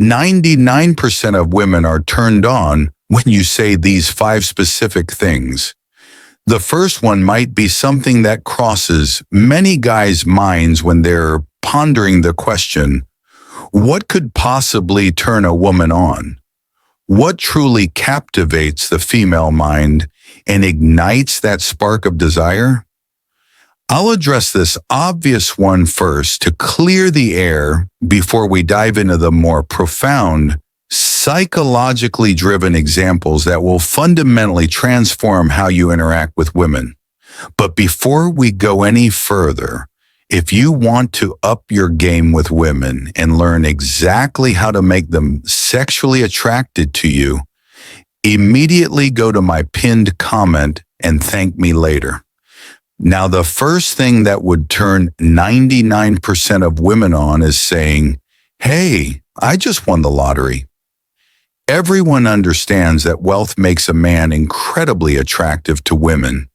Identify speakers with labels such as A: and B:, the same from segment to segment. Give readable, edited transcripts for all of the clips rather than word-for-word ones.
A: 99% of women are turned on when you say these 5 specific things. The first one might be something that crosses many guys' minds when they're pondering the question, what could possibly turn a woman on? What truly captivates the female mind and ignites that spark of desire? I'll address this obvious one first to clear the air before we dive into the more profound, psychologically driven examples that will fundamentally transform how you interact with women. But before we go any further, if you want to up your game with women and learn exactly how to make them sexually attracted to you, immediately go to my pinned comment and thank me later. Now, the first thing that would turn 99% of women on is saying, "Hey, I just won the lottery." Everyone understands that wealth makes a man incredibly attractive to women.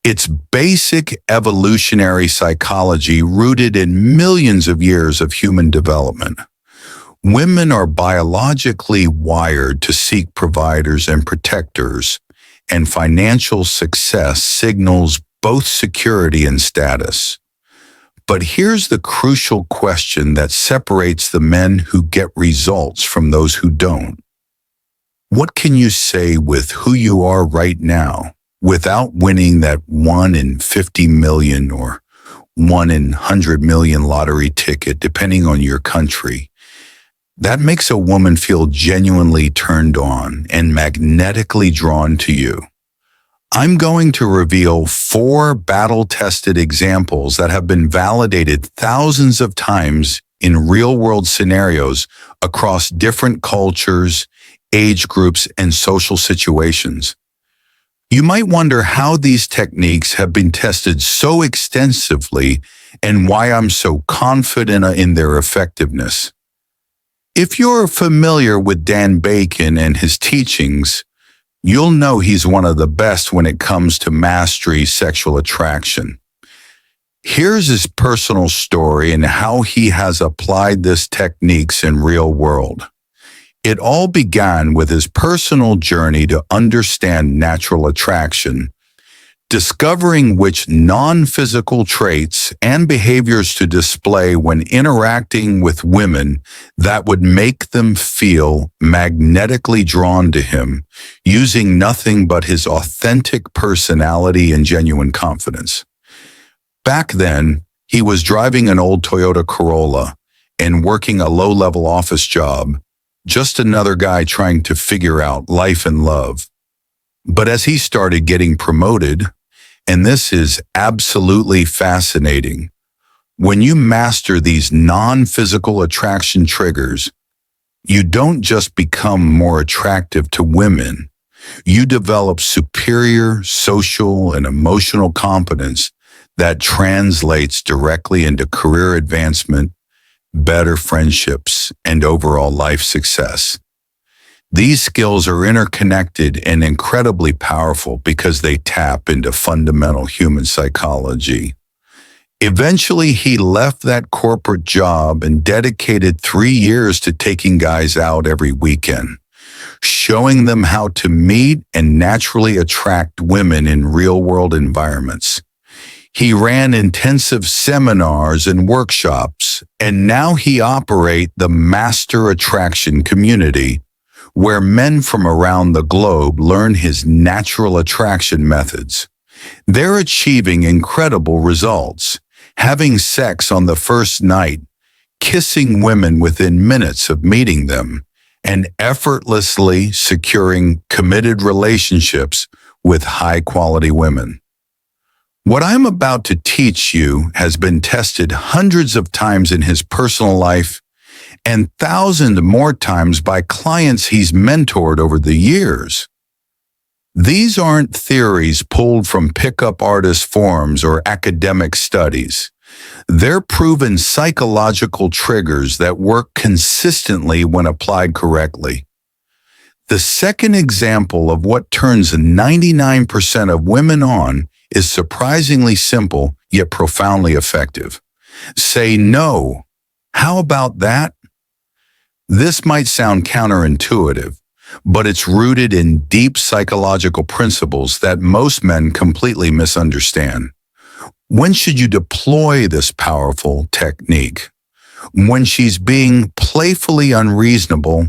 A: It's basic evolutionary psychology rooted in millions of years of human development. Women are biologically wired to seek providers and protectors, and financial success signals both security and status. But here's the crucial question that separates the men who get results from those who don't. What can you say with who you are right now without winning that 1 in 50 million or 1 in 100 million lottery ticket, depending on your country? That makes a woman feel genuinely turned on and magnetically drawn to you. I'm going to reveal 4 battle-tested examples that have been validated thousands of times in real-world scenarios across different cultures, age groups, and social situations. You might wonder how these techniques have been tested so extensively and why I'm so confident in their effectiveness. If you're familiar with Dan Bacon and his teachings, you'll know he's one of the best when it comes to mastery sexual attraction. Here's his personal story and how he has applied these techniques in real world. It all began with his personal journey to understand natural attraction, discovering which non-physical traits and behaviors to display when interacting with women that would make them feel magnetically drawn to him, using nothing but his authentic personality and genuine confidence. Back then, he was driving an old Toyota Corolla and working a low-level office job, just another guy trying to figure out life and love. But as he started getting promoted, and this is absolutely fascinating, when you master these non-physical attraction triggers, you don't just become more attractive to women, you develop superior social and emotional competence that translates directly into career advancement, better friendships, and overall life success. These skills are interconnected and incredibly powerful because they tap into fundamental human psychology. Eventually, he left that corporate job and dedicated 3 years to taking guys out every weekend, showing them how to meet and naturally attract women in real-world environments. He ran intensive seminars and workshops, and now he operates the Master Attraction Community, where men from around the globe learn his natural attraction methods. They're achieving incredible results, having sex on the first night, kissing women within minutes of meeting them, and effortlessly securing committed relationships with high-quality women. What I'm about to teach you has been tested hundreds of times in his personal life and thousands more times by clients he's mentored over the years. These aren't theories pulled from pickup artist forums or academic studies. They're proven psychological triggers that work consistently when applied correctly. The second example of what turns 99% of women on is surprisingly simple yet profoundly effective. Say no. How about that? This might sound counterintuitive, but it's rooted in deep psychological principles that most men completely misunderstand. When should you deploy this powerful technique? When she's being playfully unreasonable,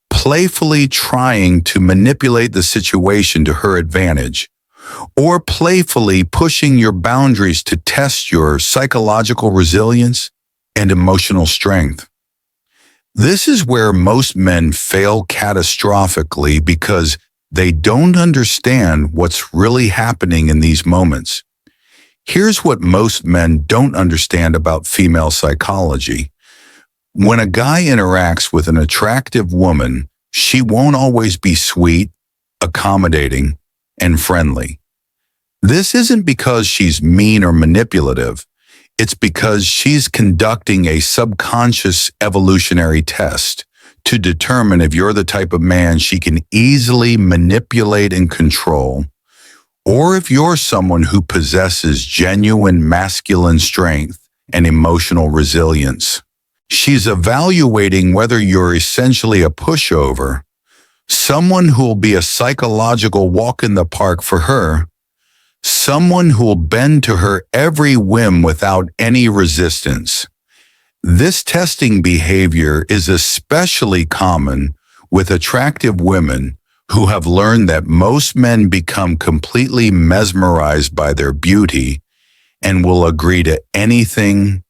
A: playfully trying to manipulate the situation to her advantage, or playfully pushing your boundaries to test your psychological resilience and emotional strength. This is where most men fail catastrophically because they don't understand what's really happening in these moments. Here's what most men don't understand about female psychology. When a guy interacts with an attractive woman, she won't always be sweet, accommodating, and friendly. This isn't because she's mean or manipulative. It's because she's conducting a subconscious evolutionary test to determine if you're the type of man she can easily manipulate and control, or if you're someone who possesses genuine masculine strength and emotional resilience. She's evaluating whether you're essentially a pushover, someone who will be a psychological walk in the park for her, someone who will bend to her every whim without any resistance. This testing behavior is especially common with attractive women who have learned that most men become completely mesmerized by their beauty and will agree to anything,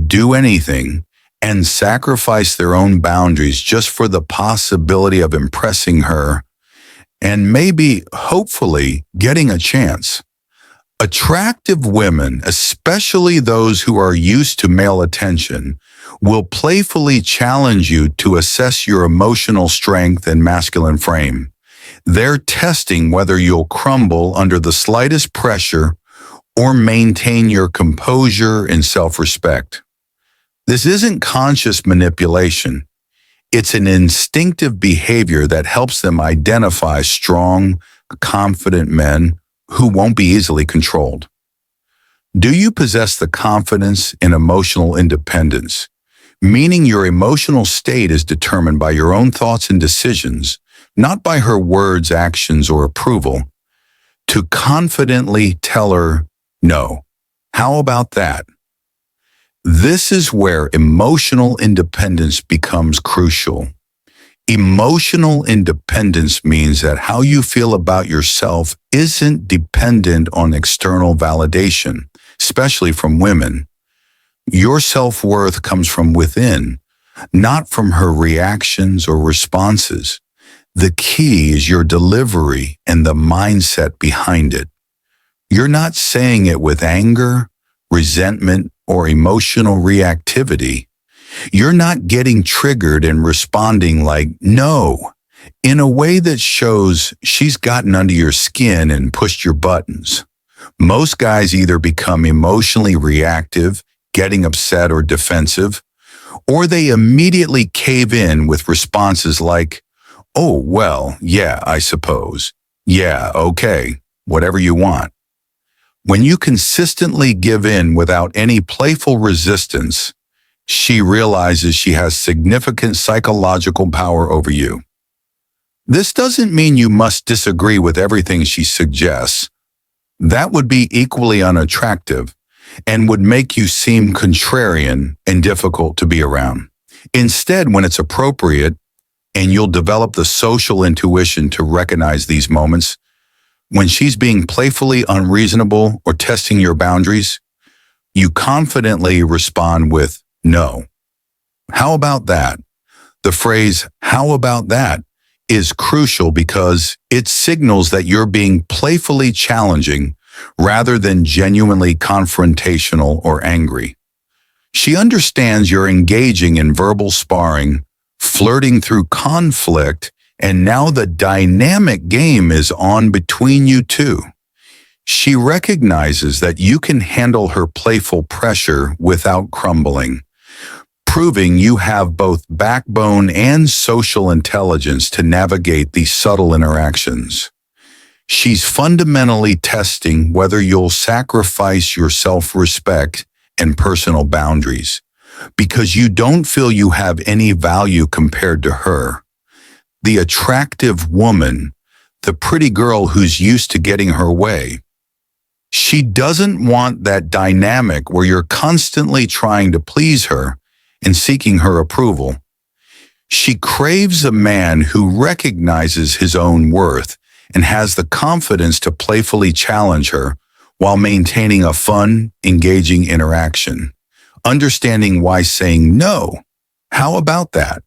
A: do anything, and sacrifice their own boundaries just for the possibility of impressing her and maybe, hopefully, getting a chance. Attractive women, especially those who are used to male attention, will playfully challenge you to assess your emotional strength and masculine frame. They're testing whether you'll crumble under the slightest pressure or maintain your composure and self-respect. This isn't conscious manipulation. It's an instinctive behavior that helps them identify strong, confident men who won't be easily controlled. Do you possess the confidence and emotional independence, meaning your emotional state is determined by your own thoughts and decisions, not by her words, actions, or approval, to confidently tell her no? How about that? This is where emotional independence becomes crucial. Emotional independence means that how you feel about yourself isn't dependent on external validation, especially from women. Your self-worth comes from within, not from her reactions or responses. The key is your delivery and the mindset behind it. You're not saying it with anger, resentment, or emotional reactivity. You're not getting triggered and responding like, no, in a way that shows she's gotten under your skin and pushed your buttons. Most guys either become emotionally reactive, getting upset or defensive, or they immediately cave in with responses like, oh, well, yeah, I suppose. Yeah, okay, whatever you want. When you consistently give in without any playful resistance, she realizes she has significant psychological power over you. This doesn't mean you must disagree with everything she suggests. That would be equally unattractive and would make you seem contrarian and difficult to be around. Instead, when it's appropriate, and you'll develop the social intuition to recognize these moments, when she's being playfully unreasonable or testing your boundaries, you confidently respond with no. How about that? The phrase, how about that, is crucial because it signals that you're being playfully challenging rather than genuinely confrontational or angry. She understands you're engaging in verbal sparring, flirting through conflict, and now the dynamic game is on between you two. She recognizes that you can handle her playful pressure without crumbling, proving you have both backbone and social intelligence to navigate these subtle interactions. She's fundamentally testing whether you'll sacrifice your self-respect and personal boundaries, because you don't feel you have any value compared to her. The attractive woman, the pretty girl who's used to getting her way. She doesn't want that dynamic where you're constantly trying to please her and seeking her approval. She craves a man who recognizes his own worth and has the confidence to playfully challenge her while maintaining a fun, engaging interaction. Understanding why saying no, how about that,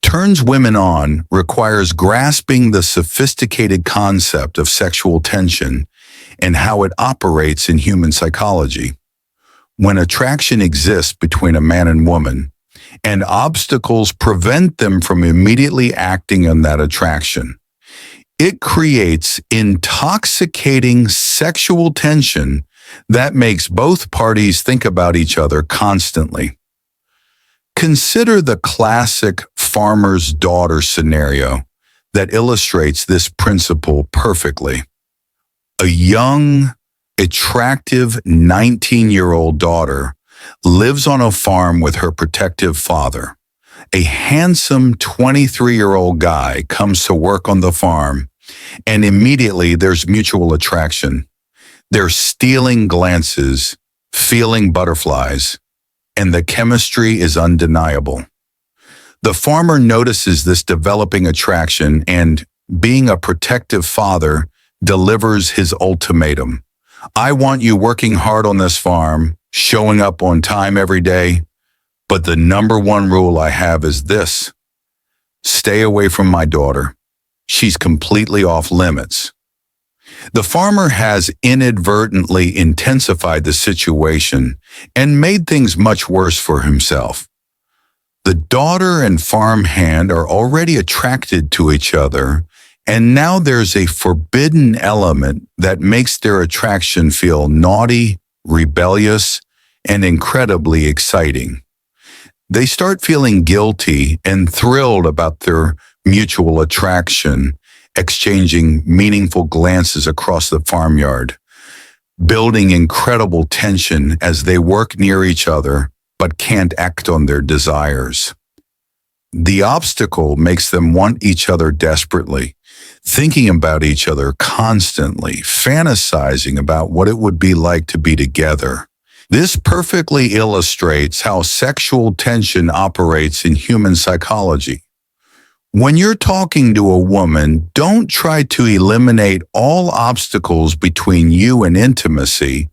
A: turns women on requires grasping the sophisticated concept of sexual tension and how it operates in human psychology. When attraction exists between a man and woman, and obstacles prevent them from immediately acting on that attraction, it creates intoxicating sexual tension that makes both parties think about each other constantly. Consider the classic farmer's daughter scenario that illustrates this principle perfectly. A young, attractive 19-year-old daughter lives on a farm with her protective father. A handsome 23-year-old guy comes to work on the farm, and immediately there's mutual attraction. They're stealing glances, feeling butterflies, and the chemistry is undeniable. The farmer notices this developing attraction and, being a protective father, delivers his ultimatum. I want you working hard on this farm, showing up on time every day, but the number one rule I have is this: stay away from my daughter. She's completely off limits. The farmer has inadvertently intensified the situation and made things much worse for himself. The daughter and farmhand are already attracted to each other, and now there's a forbidden element that makes their attraction feel naughty, rebellious, and incredibly exciting. They start feeling guilty and thrilled about their mutual attraction, exchanging meaningful glances across the farmyard, building incredible tension as they work near each other but can't act on their desires. The obstacle makes them want each other desperately, thinking about each other constantly, fantasizing about what it would be like to be together. This perfectly illustrates how sexual tension operates in human psychology. When you're talking to a woman, don't try to eliminate all obstacles between you and intimacy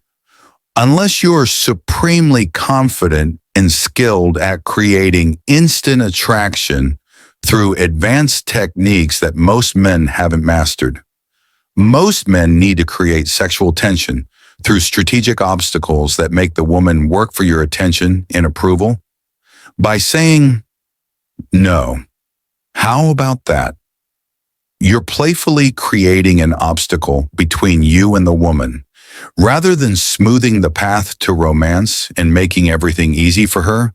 A: unless you're supremely confident and skilled at creating instant attraction through advanced techniques that most men haven't mastered. Most men need to create sexual tension through strategic obstacles that make the woman work for your attention and approval. By saying no, how about that? You're playfully creating an obstacle between you and the woman. Rather than smoothing the path to romance and making everything easy for her,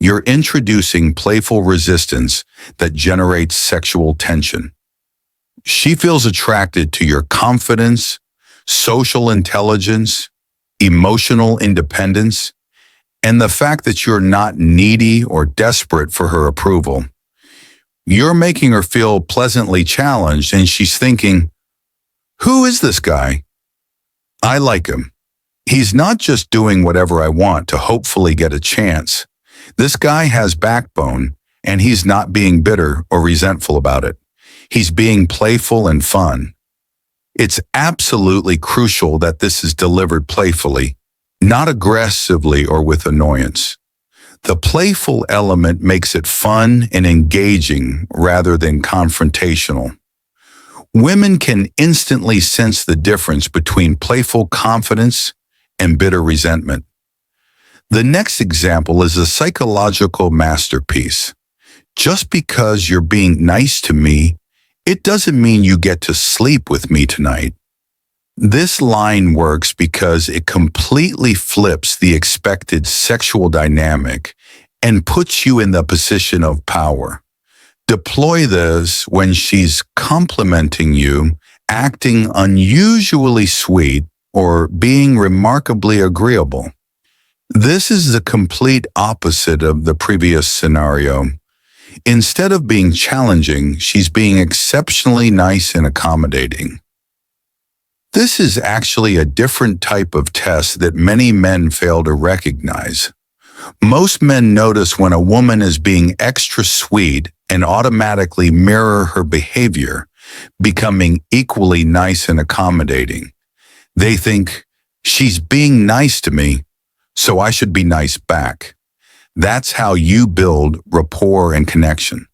A: you're introducing playful resistance that generates sexual tension. She feels attracted to your confidence, social intelligence, emotional independence, and the fact that you're not needy or desperate for her approval. You're making her feel pleasantly challenged, and she's thinking, who is this guy? I like him. He's not just doing whatever I want to hopefully get a chance. This guy has backbone, and he's not being bitter or resentful about it. He's being playful and fun. It's absolutely crucial that this is delivered playfully, not aggressively or with annoyance. The playful element makes it fun and engaging rather than confrontational. Women can instantly sense the difference between playful confidence and bitter resentment. The next example is a psychological masterpiece. Just because you're being nice to me, it doesn't mean you get to sleep with me tonight. This line works because it completely flips the expected sexual dynamic and puts you in the position of power. Deploy this when she's complimenting you, acting unusually sweet, or being remarkably agreeable. This is the complete opposite of the previous scenario. Instead of being challenging, she's being exceptionally nice and accommodating. This is actually a different type of test that many men fail to recognize. Most men notice when a woman is being extra sweet and automatically mirror her behavior, becoming equally nice and accommodating. They think, she's being nice to me, so I should be nice back. That's how you build rapport and connection.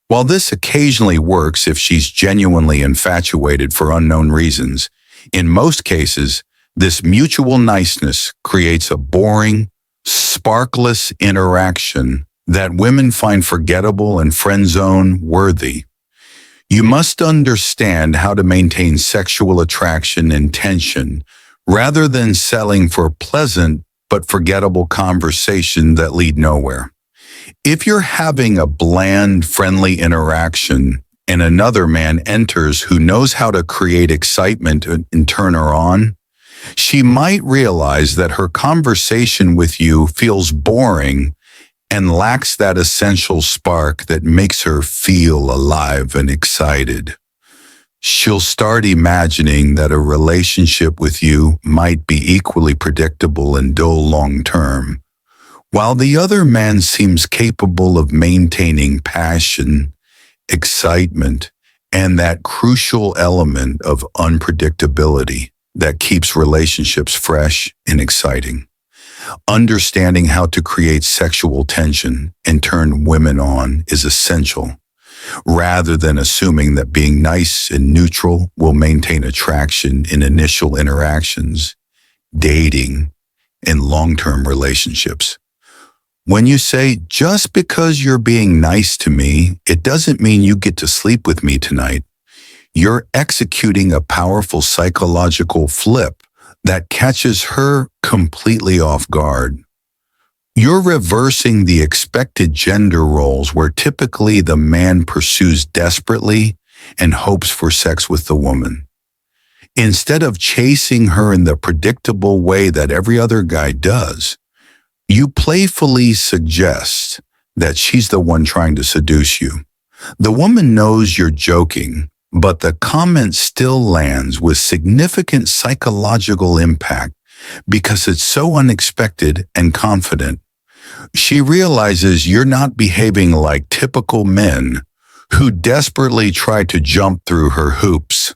A: While this occasionally works if she's genuinely infatuated for unknown reasons, in most cases, this mutual niceness creates a boring, sparkless interaction that women find forgettable and friend-zone worthy. You must understand how to maintain sexual attraction and tension rather than settling for pleasant but forgettable conversation that lead nowhere. If you're having a bland, friendly interaction and another man enters who knows how to create excitement and turn her on, she might realize that her conversation with you feels boring and lacks that essential spark that makes her feel alive and excited. She'll start imagining that a relationship with you might be equally predictable and dull long-term, while the other man seems capable of maintaining passion, excitement, and that crucial element of unpredictability that keeps relationships fresh and exciting. Understanding how to create sexual tension and turn women on is essential, rather than assuming that being nice and neutral will maintain attraction in initial interactions, dating, and long-term relationships. When you say, just because you're being nice to me, it doesn't mean you get to sleep with me tonight, you're executing a powerful psychological flip that catches her completely off guard. You're reversing the expected gender roles where typically the man pursues desperately and hopes for sex with the woman. Instead of chasing her in the predictable way that every other guy does, you playfully suggest that she's the one trying to seduce you. The woman knows you're joking, but the comment still lands with significant psychological impact because it's so unexpected and confident. She realizes you're not behaving like typical men who desperately try to jump through her hoops,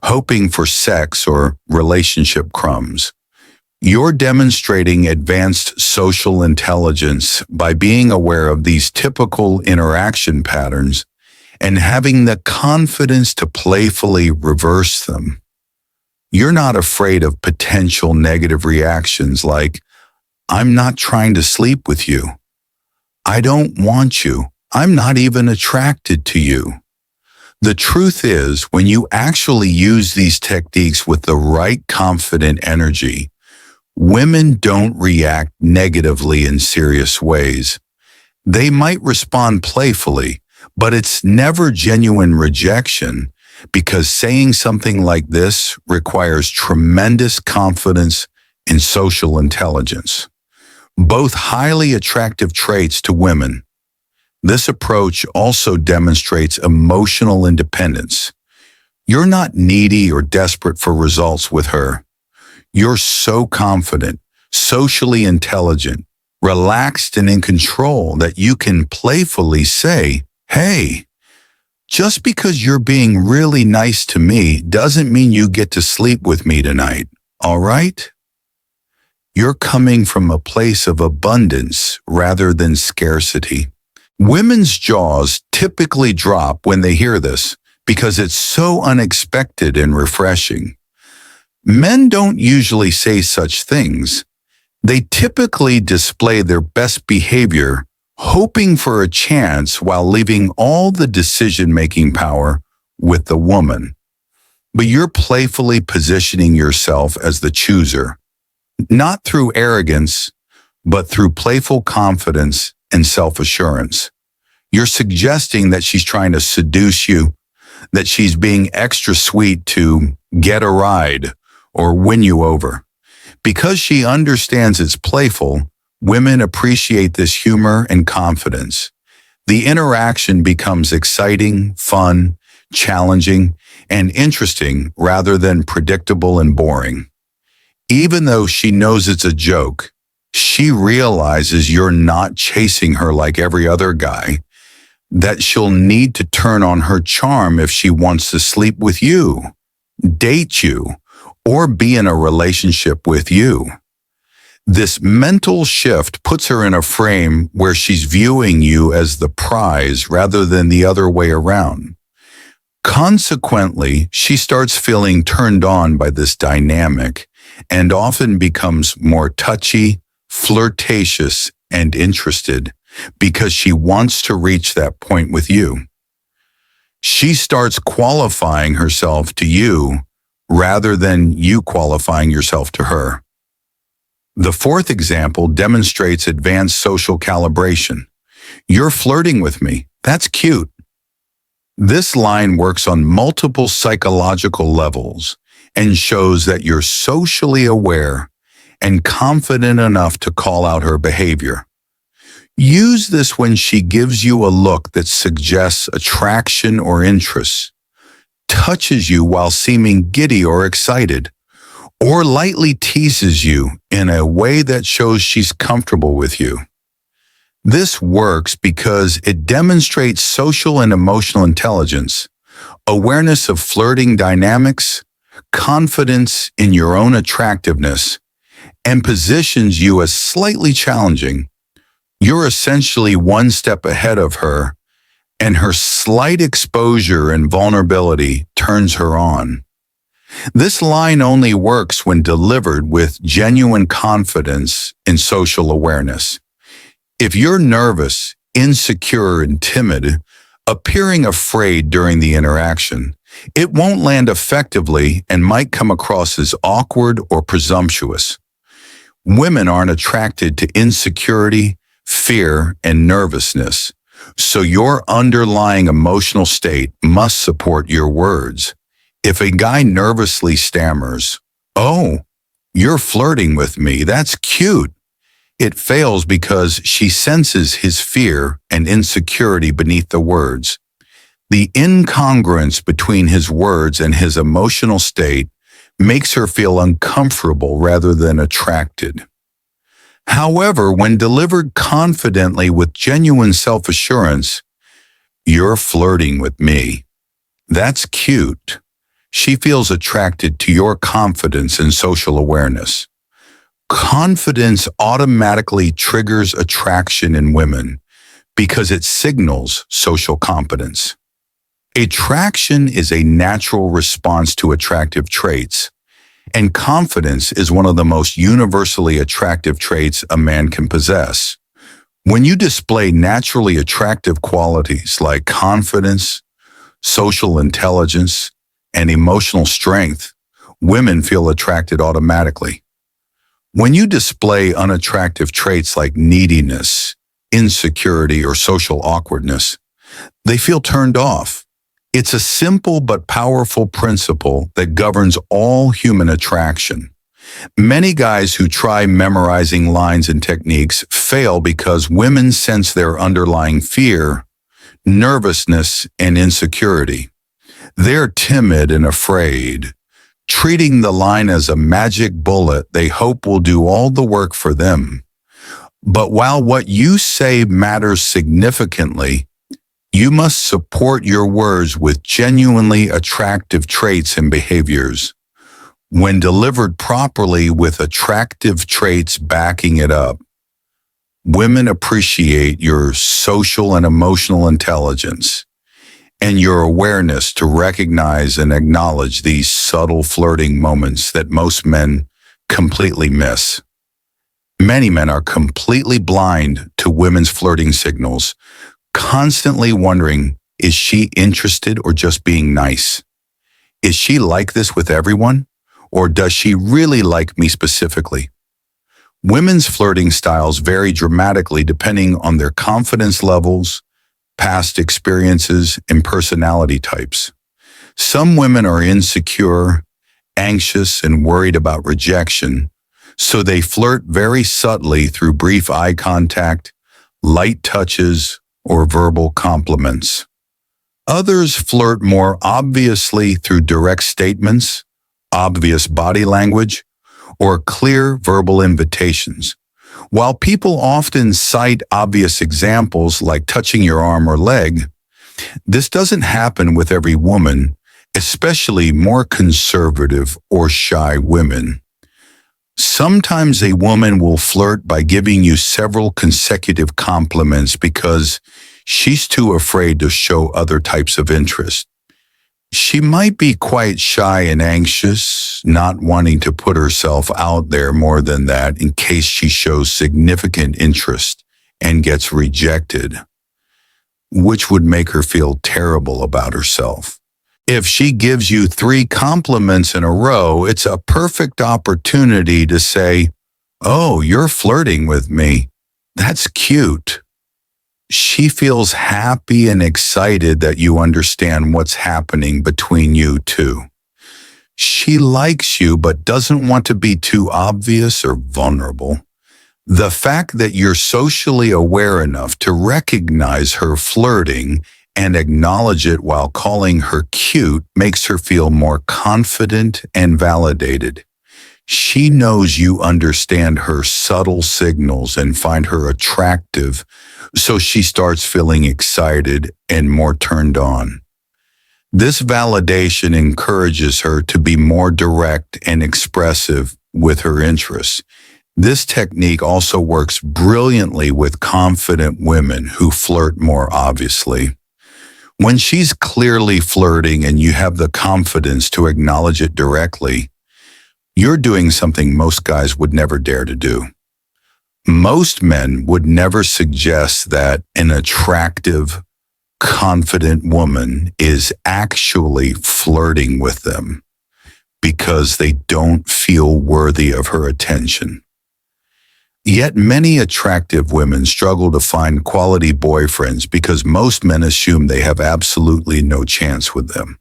A: hoping for sex or relationship crumbs. You're demonstrating advanced social intelligence by being aware of these typical interaction patterns and having the confidence to playfully reverse them. You're not afraid of potential negative reactions like, I'm not trying to sleep with you. I don't want you. I'm not even attracted to you. The truth is, when you actually use these techniques with the right confident energy, women don't react negatively in serious ways. They might respond playfully, but it's never genuine rejection because saying something like this requires tremendous confidence and social intelligence, both highly attractive traits to women. This approach also demonstrates emotional independence. You're not needy or desperate for results with her. You're so confident, socially intelligent, relaxed and in control that you can playfully say, hey, just because you're being really nice to me doesn't mean you get to sleep with me tonight, all right? You're coming from a place of abundance rather than scarcity. Women's jaws typically drop when they hear this because it's so unexpected and refreshing. Men don't usually say such things. They typically display their best behavior, hoping for a chance while leaving all the decision-making power with the woman. But you're playfully positioning yourself as the chooser, not through arrogance, but through playful confidence and self-assurance. You're suggesting that she's trying to seduce you, that she's being extra sweet to get a ride or win you over. Because she understands it's playful, women appreciate this humor and confidence. The interaction becomes exciting, fun, challenging, and interesting rather than predictable and boring. Even though she knows it's a joke, she realizes you're not chasing her like every other guy, that she'll need to turn on her charm if she wants to sleep with you, date you, or be in a relationship with you. This mental shift puts her in a frame where she's viewing you as the prize rather than the other way around. Consequently, she starts feeling turned on by this dynamic and often becomes more touchy, flirtatious, and interested because she wants to reach that point with you. She starts qualifying herself to you rather than you qualifying yourself to her. The fourth example demonstrates advanced social calibration. You're flirting with me. That's cute. This line works on multiple psychological levels and shows that you're socially aware and confident enough to call out her behavior. Use this when she gives you a look that suggests attraction or interest, touches you while seeming giddy or excited, or lightly teases you in a way that shows she's comfortable with you. This works because it demonstrates social and emotional intelligence, awareness of flirting dynamics, confidence in your own attractiveness, and positions you as slightly challenging. You're essentially one step ahead of her, and her slight exposure and vulnerability turns her on. This line only works when delivered with genuine confidence and social awareness. If you're nervous, insecure, and timid, appearing afraid during the interaction, it won't land effectively and might come across as awkward or presumptuous. Women aren't attracted to insecurity, fear, and nervousness, so your underlying emotional state must support your words. If a guy nervously stammers, "Oh, you're flirting with me, that's cute," it fails because she senses his fear and insecurity beneath the words. The incongruence between his words and his emotional state makes her feel uncomfortable rather than attracted. However, when delivered confidently with genuine self-assurance, "You're flirting with me. That's cute," she feels attracted to your confidence and social awareness. Confidence automatically triggers attraction in women because it signals social competence. Attraction is a natural response to attractive traits, and confidence is one of the most universally attractive traits a man can possess. When you display naturally attractive qualities like confidence, social intelligence, and emotional strength, women feel attracted automatically. When you display unattractive traits like neediness, insecurity, or social awkwardness, they feel turned off. It's a simple but powerful principle that governs all human attraction. Many guys who try memorizing lines and techniques fail because women sense their underlying fear, nervousness, and insecurity. They're timid and afraid, treating the line as a magic bullet they hope will do all the work for them. But while what you say matters significantly, you must support your words with genuinely attractive traits and behaviors. When delivered properly with attractive traits backing it up, women appreciate your social and emotional intelligence and your awareness to recognize and acknowledge these subtle flirting moments that most men completely miss. Many men are completely blind to women's flirting signals, constantly wondering, is she interested or just being nice? Is she like this with everyone? Or does she really like me specifically? Women's flirting styles vary dramatically depending on their confidence levels, past experiences, and personality types. Some women are insecure, anxious, and worried about rejection, So they flirt very subtly through brief eye contact, light touches, or verbal compliments. Others flirt more obviously through direct statements, obvious body language, or clear verbal invitations. While people often cite obvious examples like touching your arm or leg, this doesn't happen with every woman, especially more conservative or shy women. Sometimes a woman will flirt by giving you several consecutive compliments because she's too afraid to show other types of interest. She might be quite shy and anxious, not wanting to put herself out there more than that in case she shows significant interest and gets rejected, which would make her feel terrible about herself. If she gives you 3 compliments in a row, it's a perfect opportunity to say, "Oh, you're flirting with me. That's cute." She feels happy and excited that you understand what's happening between you two. She likes you but doesn't want to be too obvious or vulnerable. The fact that you're socially aware enough to recognize her flirting and acknowledge it while calling her cute makes her feel more confident and validated. She knows you understand her subtle signals and find her attractive, so she starts feeling excited and more turned on. This validation encourages her to be more direct and expressive with her interests. This technique also works brilliantly with confident women who flirt more obviously. When she's clearly flirting and you have the confidence to acknowledge it directly, you're doing something most guys would never dare to do. Most men would never suggest that an attractive, confident woman is actually flirting with them because they don't feel worthy of her attention. Yet many attractive women struggle to find quality boyfriends because most men assume they have absolutely no chance with them.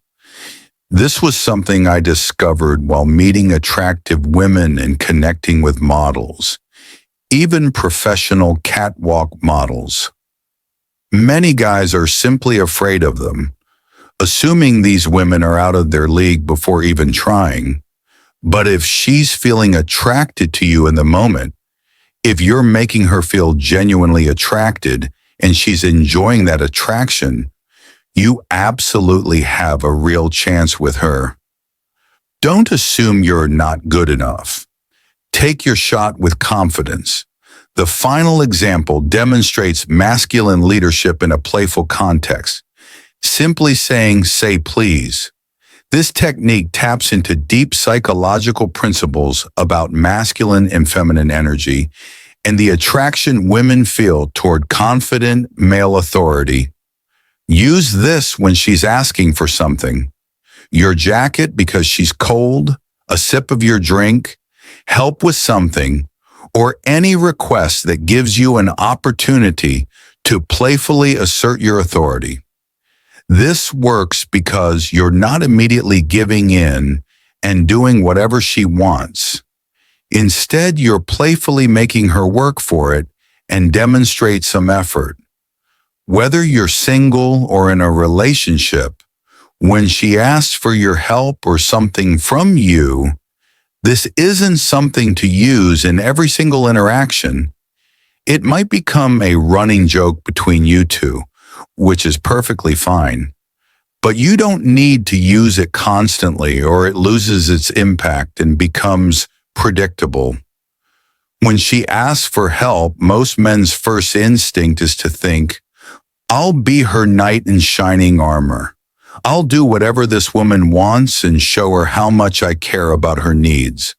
A: This was something I discovered while meeting attractive women and connecting with models, even professional catwalk models. Many guys are simply afraid of them, assuming these women are out of their league before even trying. But if she's feeling attracted to you in the moment, if you're making her feel genuinely attracted and she's enjoying that attraction, you absolutely have a real chance with her. Don't assume you're not good enough. Take your shot with confidence. The final example demonstrates masculine leadership in a playful context. Simply saying, "Say please." This technique taps into deep psychological principles about masculine and feminine energy and the attraction women feel toward confident male authority. Use this when she's asking for something: your jacket because she's cold, a sip of your drink, help with something, or any request that gives you an opportunity to playfully assert your authority. This works because you're not immediately giving in and doing whatever she wants. Instead, you're playfully making her work for it and demonstrate some effort. Whether you're single or in a relationship, when she asks for your help or something from you, this isn't something to use in every single interaction. It might become a running joke between you two, which is perfectly fine. But you don't need to use it constantly or it loses its impact and becomes predictable. When she asks for help, most men's first instinct is to think, "I'll be her knight in shining armor. I'll do whatever this woman wants and show her how much I care about her needs."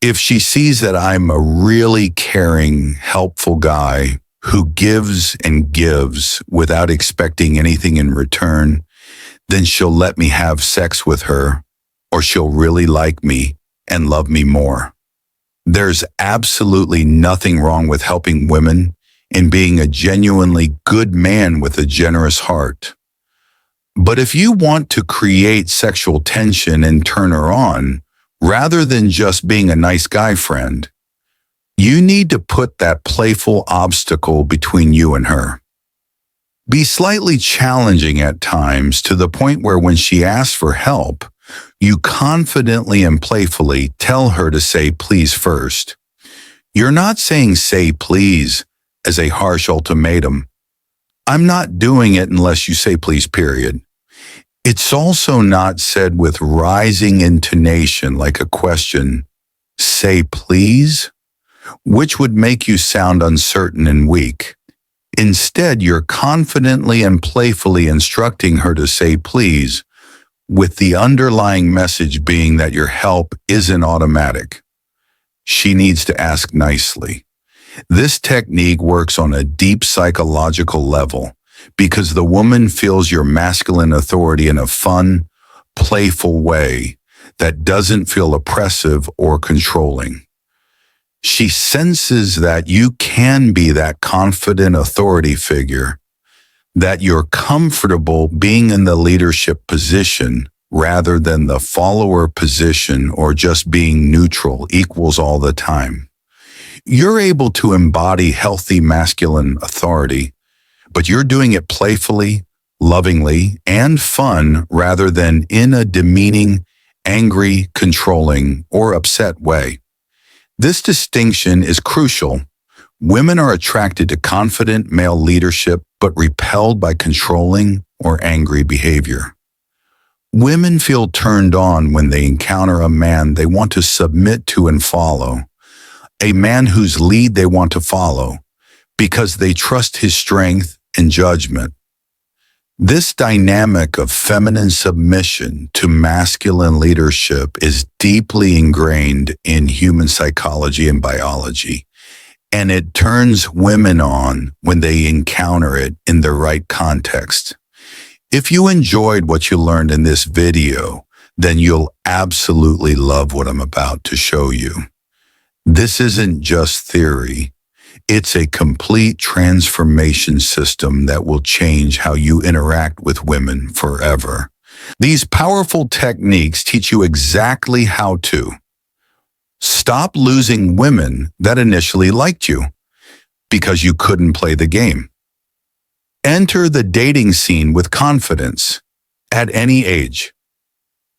A: If she sees that I'm a really caring, helpful guy who gives and gives without expecting anything in return, then she'll let me have sex with her, or she'll really like me and love me more. There's absolutely nothing wrong with helping women and being a genuinely good man with a generous heart. But if you want to create sexual tension and turn her on, Rather than just being a nice guy friend, you need to put that playful obstacle between you and her. Be slightly challenging at times to the point where when she asks for help, you confidently and playfully tell her to say please first. You're not saying say please as a harsh ultimatum. I'm not doing it unless you say please, period. It's also not said with rising intonation like a question, say please, which would make you sound uncertain and weak. Instead, you're confidently and playfully instructing her to say please, with the underlying message being that your help isn't automatic. She needs to ask nicely. This technique works on a deep psychological level because the woman feels your masculine authority in a fun, playful way that doesn't feel oppressive or controlling. She senses that you can be that confident authority figure, that you're comfortable being in the leadership position rather than the follower position or just being neutral equals all the time. You're able to embody healthy masculine authority, but you're doing it playfully, lovingly, and fun rather than in a demeaning, angry, controlling, or upset way. This distinction is crucial. Women are attracted to confident male leadership but repelled by controlling or angry behavior. Women feel turned on when they encounter a man they want to submit to and follow, a man whose lead they want to follow, because they trust his strength and judgment. This dynamic of feminine submission to masculine leadership is deeply ingrained in human psychology and biology, and it turns women on when they encounter it in the right context. If you enjoyed what you learned in this video, then you'll absolutely love what I'm about to show you. This isn't just theory. It's a complete transformation system that will change how you interact with women forever. These powerful techniques teach you exactly how to stop losing women that initially liked you because you couldn't play the game. Enter the dating scene with confidence at any age.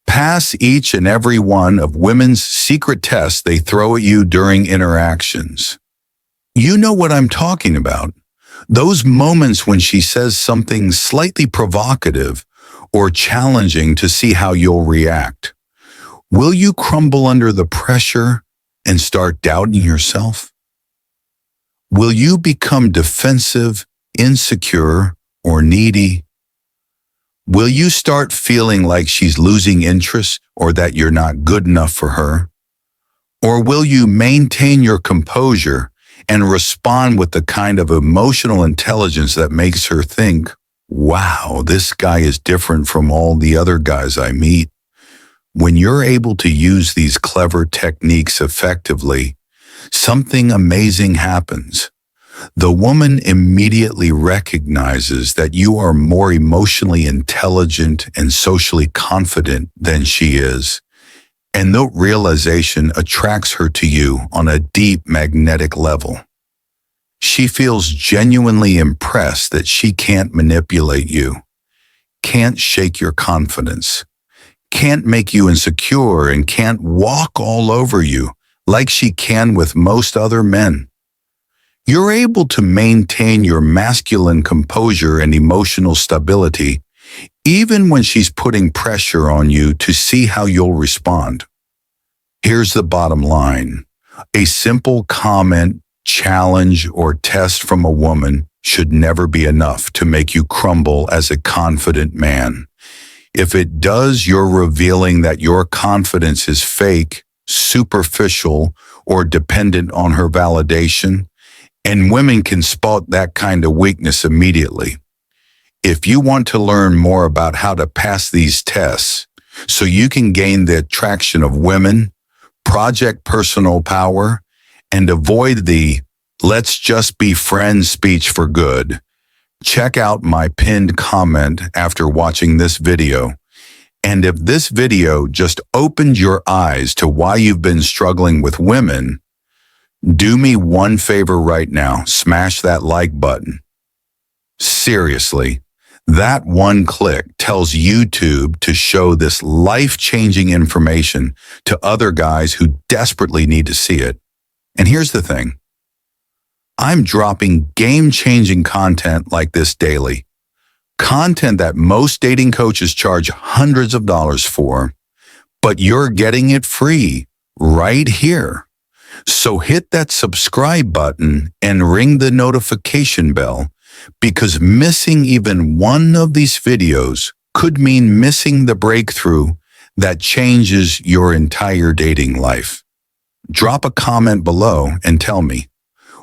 A: Pass each and every one of women's secret tests they throw at you during interactions. You know what I'm talking about. Those moments when she says something slightly provocative or challenging to see how you'll react. Will you crumble under the pressure and start doubting yourself? Will you become defensive, insecure, or needy? Will you start feeling like she's losing interest or that you're not good enough for her? Or will you maintain your composure and respond with the kind of emotional intelligence that makes her think, wow, this guy is different from all the other guys I meet? When you're able to use these clever techniques effectively, something amazing happens. The woman immediately recognizes that you are more emotionally intelligent and socially confident than she is, and that realization attracts her to you on a deep magnetic level. She feels genuinely impressed that she can't manipulate you, can't shake your confidence, can't make you insecure, and can't walk all over you like she can with most other men. You're able to maintain your masculine composure and emotional stability even when she's putting pressure on you to see how you'll respond. Here's the bottom line. A simple comment, challenge, or test from a woman should never be enough to make you crumble as a confident man. If it does, you're revealing that your confidence is fake, superficial, or dependent on her validation, and women can spot that kind of weakness immediately. If you want to learn more about how to pass these tests so you can gain the attraction of women, project personal power, and avoid the let's just be friends speech for good, check out my pinned comment after watching this video. And if this video just opened your eyes to why you've been struggling with women, do me one favor right now, smash that like button. Seriously, that one click tells YouTube to show this life-changing information to other guys who desperately need to see it. And here's the thing. I'm dropping game-changing content like this daily. Content that most dating coaches charge hundreds of dollars for, but you're getting it free right here. So hit that subscribe button and ring the notification bell, because missing even one of these videos could mean missing the breakthrough that changes your entire dating life. Drop a comment below and tell me,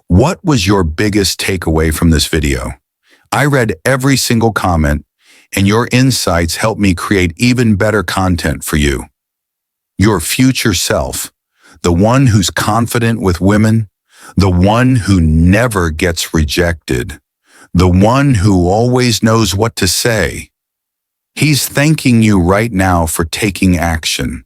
A: what was your biggest takeaway from this video? I read every single comment, and your insights help me create even better content for you. Your future self, the one who's confident with women, the one who never gets rejected, the one who always knows what to say. He's thanking you right now for taking action.